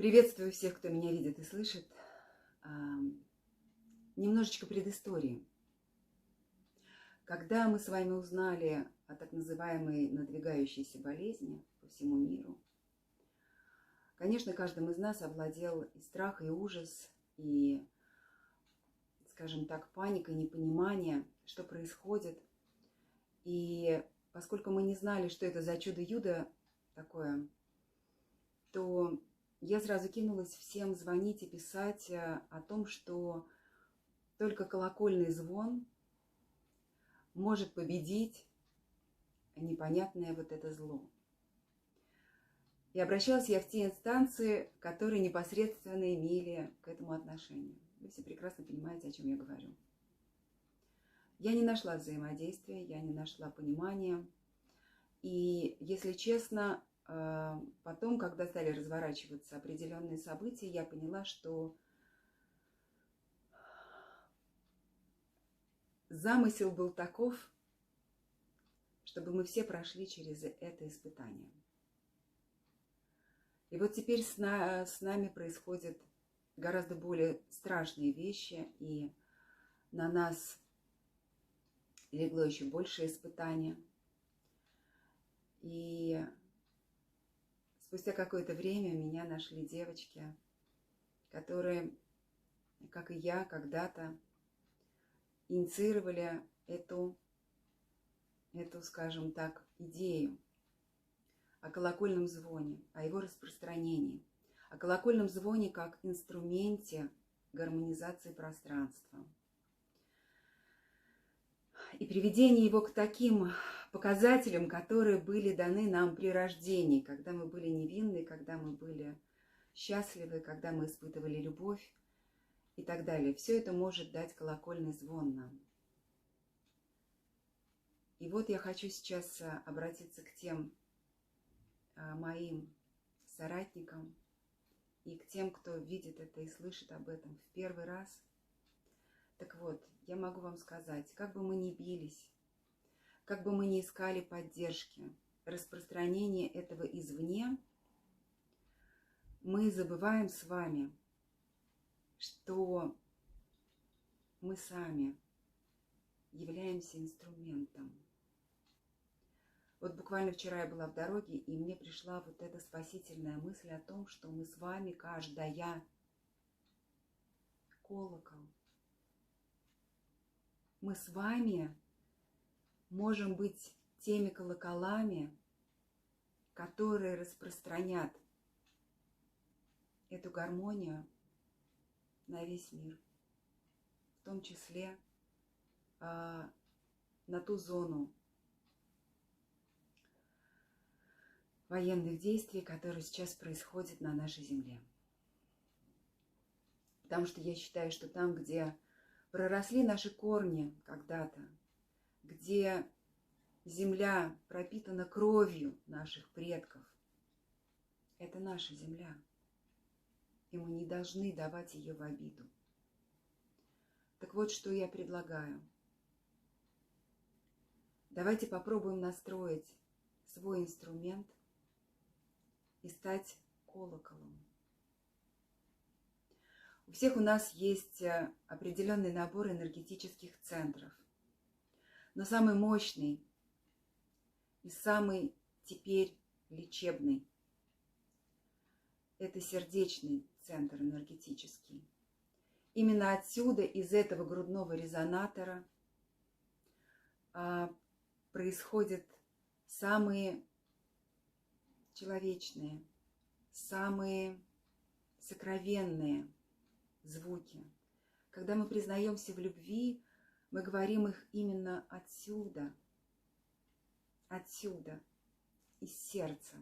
Приветствую всех, кто меня видит и слышит. Немножечко предыстории. Когда мы с вами узнали о так называемой надвигающейся болезни по всему миру, конечно, каждым из нас овладел и страх, и ужас, и, скажем так, паника, непонимание, что происходит. И поскольку мы не знали, что это за чудо-юдо такое, то я сразу кинулась всем звонить и писать о том, что только колокольный звон может победить непонятное вот это зло. И обращалась я в те инстанции, которые непосредственно имели к этому отношение. Вы все прекрасно понимаете, о чем я говорю. Я не нашла взаимодействия, я не нашла понимания. И, если честно, потом, когда стали разворачиваться определенные события, я поняла, что замысел был таков, чтобы мы все прошли через это испытание. И вот теперь с нами происходят гораздо более страшные вещи, и на нас легло еще большее испытание. И спустя какое-то время меня нашли девочки, которые, как и я, когда-то инициировали эту, скажем так, идею о колокольном звоне, о его распространении, о колокольном звоне как инструменте гармонизации пространства и приведении его к таким показателям, которые были даны нам при рождении, когда мы были невинны, когда мы были счастливы, когда мы испытывали любовь и так далее. Все это может дать колокольный звон нам. И вот я хочу сейчас обратиться к тем моим соратникам и к тем, кто видит это и слышит об этом в первый раз. Так вот, я могу вам сказать, как бы мы ни бились, как бы мы ни искали поддержки, распространение этого извне, мы забываем с вами, что мы сами являемся инструментом. Вот буквально вчера я была в дороге, и мне пришла вот эта спасительная мысль о том, что мы с вами, каждая, колокол. Мы с вами можем быть теми колоколами, которые распространят эту гармонию на весь мир, в том числе на ту зону военных действий, которые сейчас происходят на нашей земле. Потому что я считаю, что там, где проросли наши корни когда-то, где земля пропитана кровью наших предков, это наша земля, и мы не должны давать ее в обиду. Так вот, что я предлагаю. Давайте попробуем настроить свой инструмент и стать колоколом. У всех у нас есть определенный набор энергетических центров. Но самый мощный и самый теперь лечебный – это сердечный центр энергетический. Именно отсюда, из этого грудного резонатора, происходят самые человечные, самые сокровенные звуки. Когда мы признаемся в любви, мы говорим их именно отсюда, из сердца.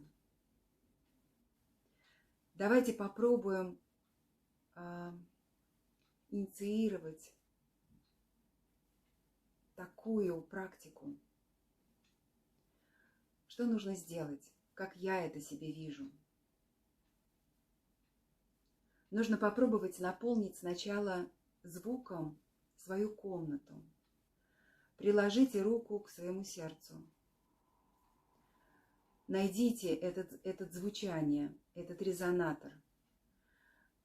Давайте попробуем инициировать такую практику. Что нужно сделать? Как я это себе вижу? Нужно попробовать наполнить сначала звуком свою комнату. Приложите руку к своему сердцу. Найдите это звучание, этот резонатор.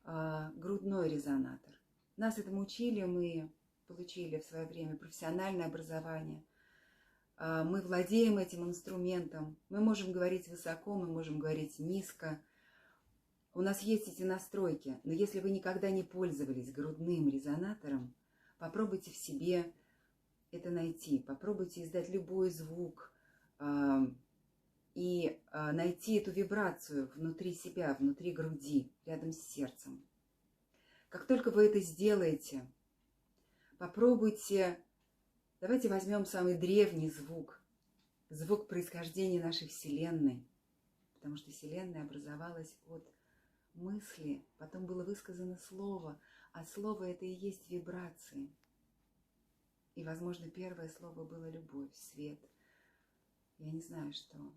грудной резонатор. Нас этому учили, мы получили в свое время профессиональное образование. Мы владеем этим инструментом. Мы можем говорить высоко, мы можем говорить низко. У нас есть эти настройки. Но если вы никогда не пользовались грудным резонатором, попробуйте в себе это найти. Попробуйте издать любой звук и найти эту вибрацию внутри себя, внутри груди, рядом с сердцем. Как только вы это сделаете, попробуйте, давайте возьмем самый древний звук, звук происхождения нашей Вселенной, потому что Вселенная образовалась от мысли, потом было высказано слово, а слово это и есть вибрации. И, возможно, первое слово было любовь, свет. Я не знаю что,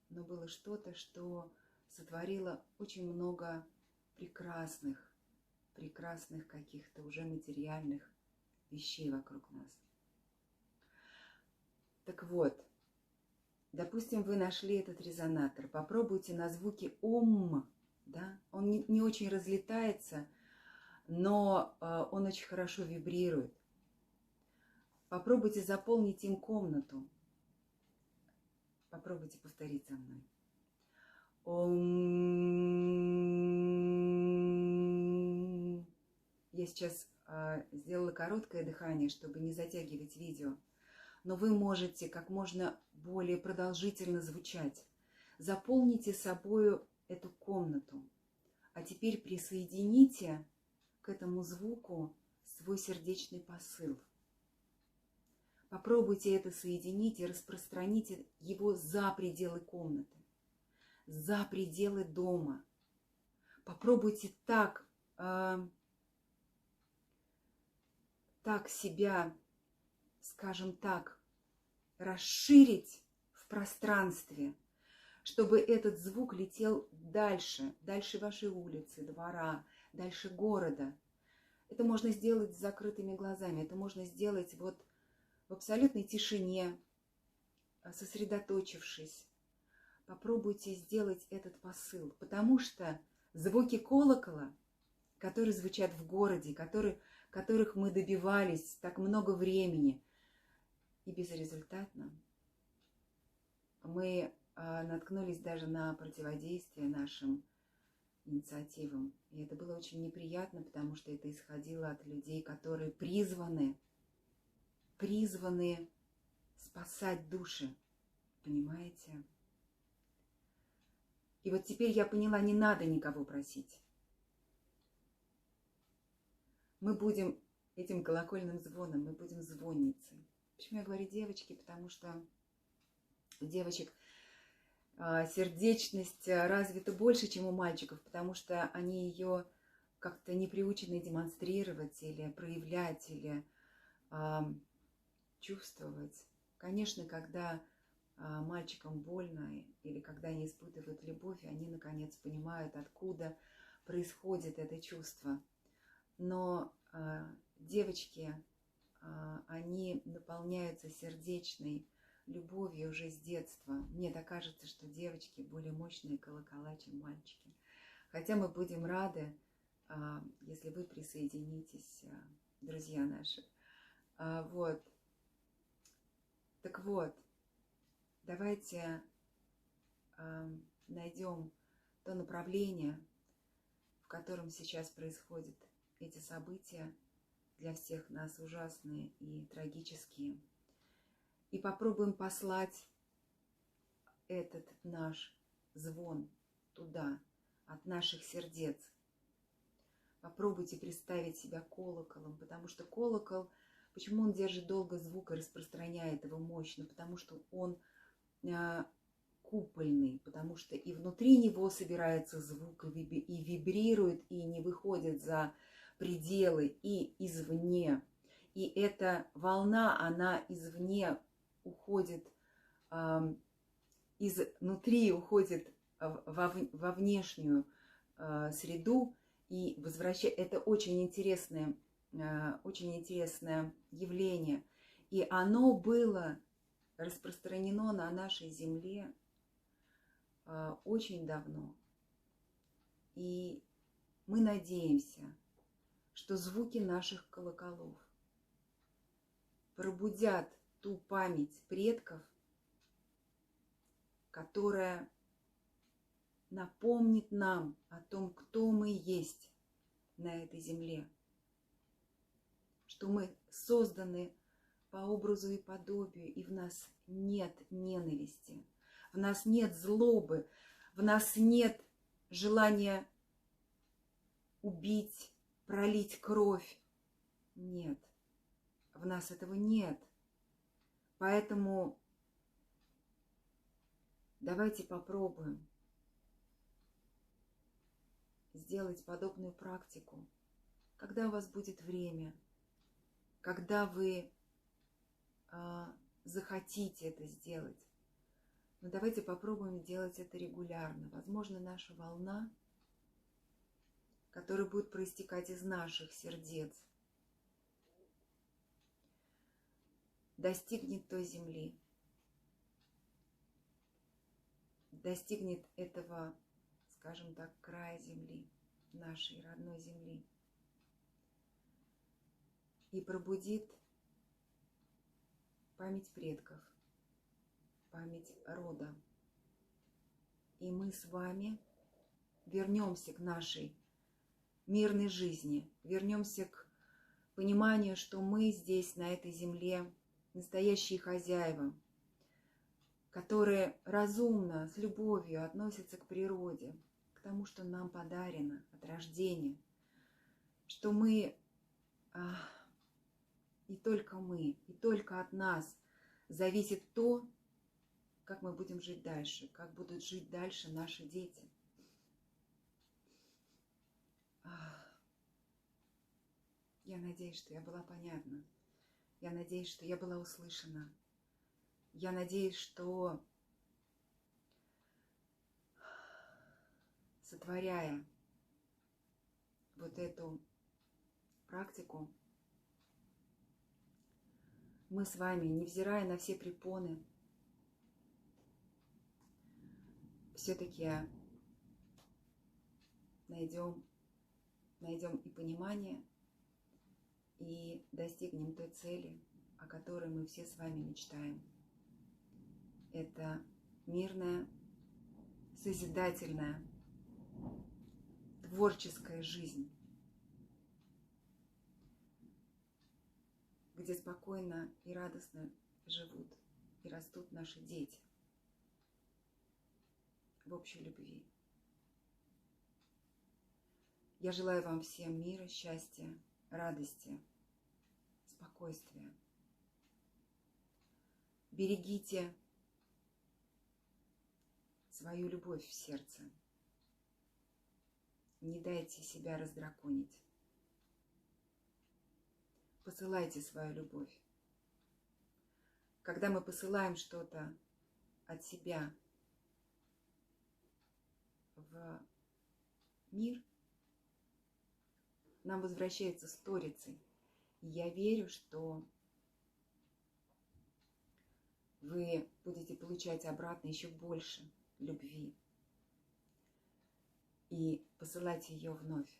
но было что-то, что сотворило очень много прекрасных каких-то уже материальных вещей вокруг нас. Так вот, допустим, вы нашли этот резонатор, попробуйте на звуке ом, да? Он не очень разлетается, но он очень хорошо вибрирует. Попробуйте заполнить им комнату. Попробуйте повторить за мной. Ом. Я сейчас сделала короткое дыхание, чтобы не затягивать видео. Но вы можете как можно более продолжительно звучать. Заполните собою эту комнату. А теперь присоедините к этому звуку свой сердечный посыл. Попробуйте это соединить и распространите его за пределы комнаты, за пределы дома. Попробуйте так себя, скажем так, расширить в пространстве, чтобы этот звук летел дальше вашей улицы, двора, дальше города. Это можно сделать с закрытыми глазами, это можно сделать вот в абсолютной тишине, сосредоточившись. Попробуйте сделать этот посыл, потому что звуки колокола, которые звучат в городе, которых мы добивались так много времени, и безрезультатно, мы наткнулись даже на противодействие нашим инициативам. И это было очень неприятно, потому что это исходило от людей, которые призваны спасать души. Понимаете? И вот теперь я поняла, не надо никого просить. Мы будем этим колокольным звоном, мы будем звонницей. Почему я говорю девочки? Потому что у девочек сердечность развита больше, чем у мальчиков, потому что они ее как-то не приучены демонстрировать или проявлять, или чувствовать. Конечно, когда мальчикам больно или когда они испытывают любовь, они наконец понимают, откуда происходит это чувство. Но девочки, они наполняются сердечной любовью уже с детства. Мне так кажется, что девочки более мощные колокола, чем мальчики. Хотя мы будем рады, если вы присоединитесь, друзья наши. Вот. Так вот, давайте найдем то направление, в котором сейчас происходят эти события, для всех нас ужасные и трагические. И попробуем послать этот наш звон туда, от наших сердец. Попробуйте представить себя колоколом, потому что колокол, почему он держит долго звук и распространяет его мощно? Потому что он купольный, потому что и внутри него собирается звук, и вибрирует, и не выходит за пределы, и извне. И эта волна, она извне уходит, изнутри уходит во внешнюю среду и возвращает. Это очень интересное явление. И оно было распространено на нашей земле очень давно. И мы надеемся, что звуки наших колоколов пробудят ту память предков, которая напомнит нам о том, кто мы есть на этой земле, что мы созданы по образу и подобию, и в нас нет ненависти, в нас нет злобы, в нас нет желания убить, пролить кровь. Нет, в нас этого нет. Поэтому давайте попробуем сделать подобную практику, когда у вас будет время, когда вы захотите это сделать. Но давайте попробуем делать это регулярно. Возможно, наша волна, которая будет проистекать из наших сердец, достигнет той земли, достигнет этого, скажем так, края земли, нашей родной земли, и пробудит память предков, память рода. И мы с вами вернемся к нашей мирной жизни, вернемся к пониманию, что мы здесь, на этой земле, настоящие хозяева, которые разумно, с любовью относятся к природе, к тому, что нам подарено от рождения, что мы, и только мы, и только от нас зависит то, как мы будем жить дальше, как будут жить дальше наши дети. Я надеюсь, что я была понятна. Я надеюсь, что я была услышана. Я надеюсь, что, сотворяя вот эту практику, мы с вами, невзирая на все препоны, все-таки найдем и понимание, и достигнем той цели, о которой мы все с вами мечтаем. Это мирная, созидательная, творческая жизнь, где спокойно и радостно живут и растут наши дети в общей любви. Я желаю вам всем мира, счастья, радости, спокойствия. Берегите свою любовь в сердце. Не дайте себя раздраконить. Посылайте свою любовь. Когда мы посылаем что-то от себя в мир, нам возвращается сторицей. И я верю, что вы будете получать обратно еще больше любви и посылать ее вновь.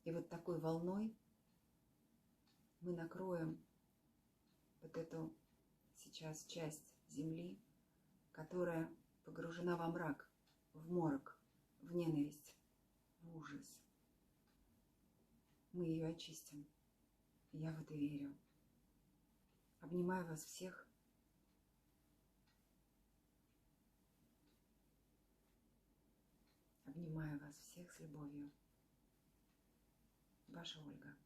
И вот такой волной мы накроем вот эту сейчас часть земли, которая погружена во мрак, в морок, в ненависть, в ужас. Мы ее очистим. Я в это верю. Обнимаю вас всех. Обнимаю вас всех с любовью. Ваша Ольга.